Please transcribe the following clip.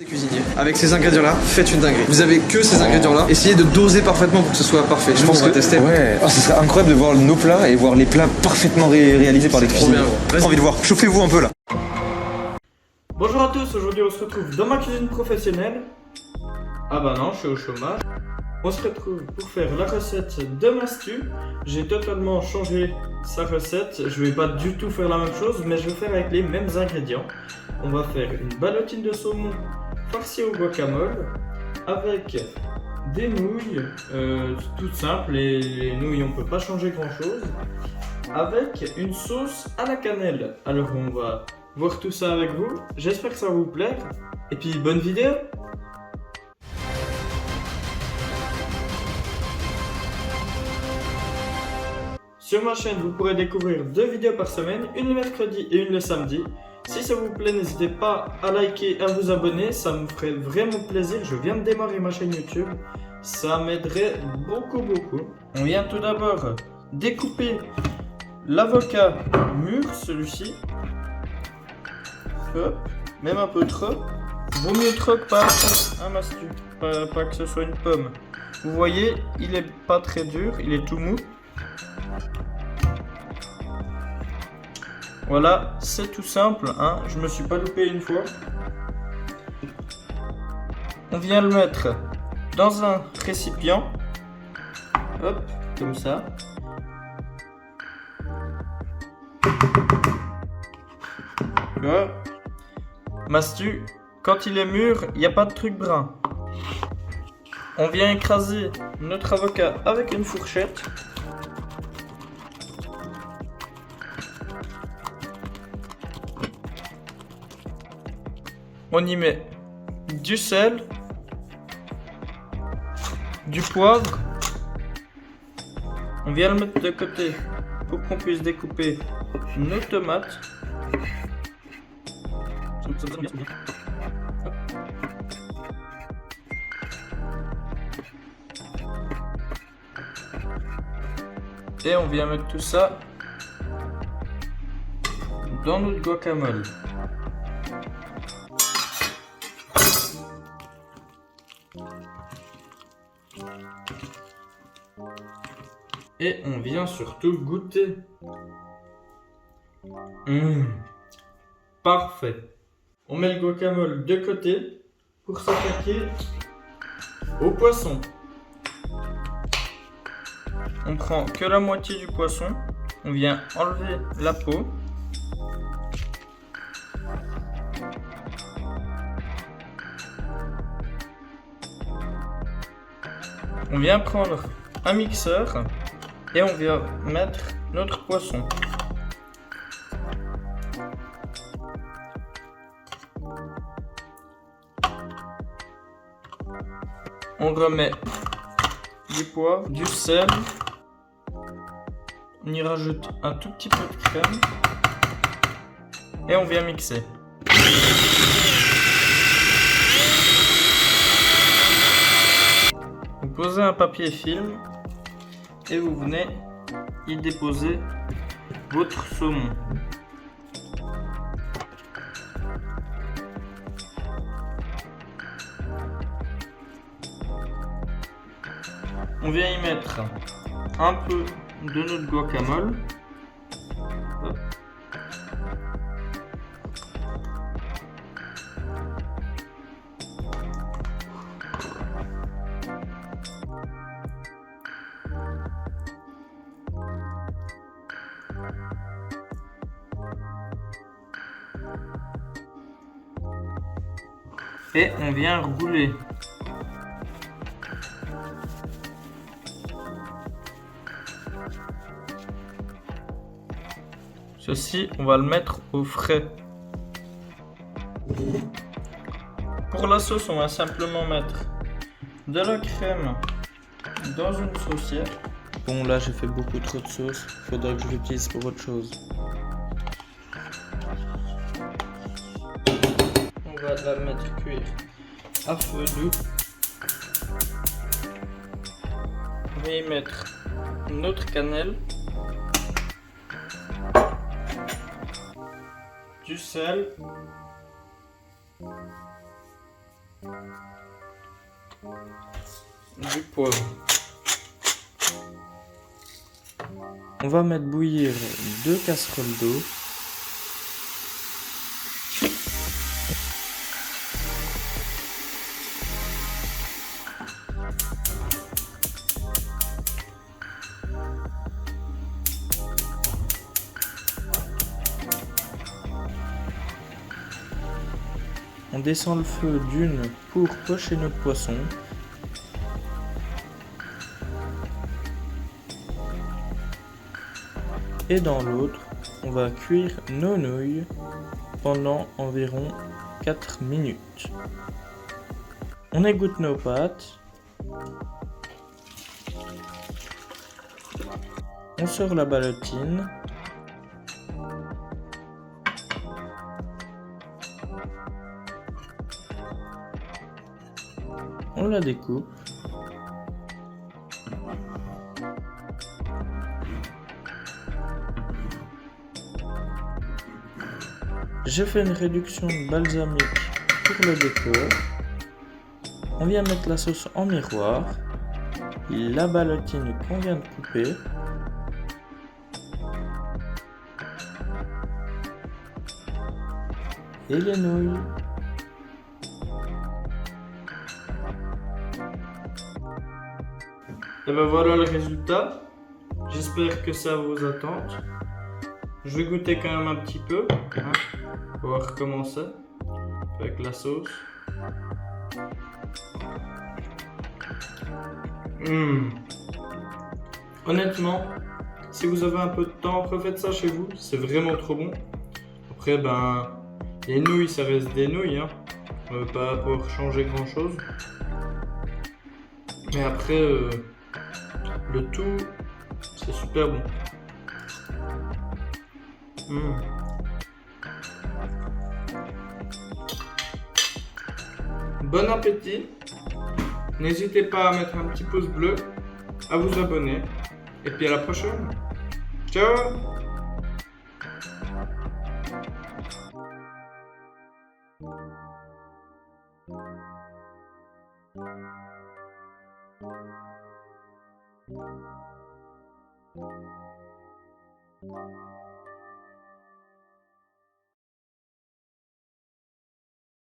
Cuisinier. Avec ces ingrédients-là, faites une dinguerie. Vous avez que ces ingrédients-là. Essayez de doser parfaitement pour que ce soit parfait. Je pense qu'on va tester. Ouais, ce serait incroyable de voir nos plats et voir les plats parfaitement réalisés par les cuisiniers. J'ai envie de voir. Chauffez-vous un peu là. Bonjour à tous, aujourd'hui on se retrouve dans ma cuisine professionnelle. Ah bah non, je suis au chômage. On se retrouve pour faire la recette de Mastu. J'ai totalement changé sa recette. Je vais pas du tout faire la même chose, mais je vais faire avec les mêmes ingrédients. On va faire une ballotine de saumon farcie au guacamole avec des nouilles toutes simples. Les nouilles, on peut pas changer grand chose. Avec une sauce à la cannelle. Alors on va voir tout ça avec vous. J'espère que ça va vous plaire. Et puis bonne vidéo. Sur ma chaîne, vous pourrez découvrir 2 vidéos par semaine, une le mercredi et une le samedi. Si ça vous plaît, n'hésitez pas à liker et à vous abonner, ça me ferait vraiment plaisir. Je viens de démarrer ma chaîne YouTube, ça m'aiderait beaucoup. On vient tout d'abord découper l'avocat mûr, celui-ci. Hop, même un peu trop. Vaut mieux trop que pas un Mastu, pas que ce soit une pomme. Vous voyez, il est pas très dur, il est tout mou. Voilà, c'est tout simple, hein. Je me suis pas loupé une fois. On vient le mettre dans un récipient. Hop, comme ça. Voilà. Mastu, quand il est mûr, il n'y a pas de truc brun. On vient écraser notre avocat avec une fourchette. On y met du sel, du poivre. On vient le mettre de côté pour qu'on puisse découper nos tomates. Et on vient mettre tout ça dans notre guacamole. Et on vient surtout goûter. Parfait. On met le guacamole de côté pour s'attaquer au poisson. On prend que la moitié du poisson. On vient enlever la peau. On vient prendre un mixeur et on vient mettre notre poisson. On remet du poivre, du sel. On y rajoute un tout petit peu de crème et on vient mixer. Vous posez un papier film et vous venez y déposer votre saumon. On vient y mettre un peu de notre guacamole. Hop. Et on vient rouler. Ceci, on va le mettre au frais. Pour la sauce, on va simplement mettre de la crème dans une saucière. Bon, là, j'ai fait beaucoup trop de sauce. Faudra que je l'utilise pour autre chose. On va la mettre cuire à feu doux. On va y mettre notre cannelle. Du sel, Du poivre. On va mettre bouillir 2 casseroles d'eau. On descend le feu d'une pour pocher notre poisson. Et dans l'autre, on va cuire nos nouilles pendant environ 4 minutes. On égoutte nos pâtes. On sort la ballotine. On la découpe. Je fais une réduction de balsamique pour le décor. On vient mettre la sauce en miroir. La ballotine qu'on vient de couper. Et les nouilles. Et ben voilà le résultat. J'espère que ça vous attente. Je vais goûter quand même un petit peu. Hein, pour voir comment c'est. Avec la sauce. Honnêtement, si vous avez un peu de temps, refaites ça chez vous. C'est vraiment trop bon. Après, ben, les nouilles, ça reste des nouilles. Hein. On ne va pas pouvoir changer grand chose. Mais après, le tout, c'est super bon. Bon appétit. N'hésitez pas à mettre un petit pouce bleu, à vous abonner. Et puis à la prochaine. Ciao! Thank you.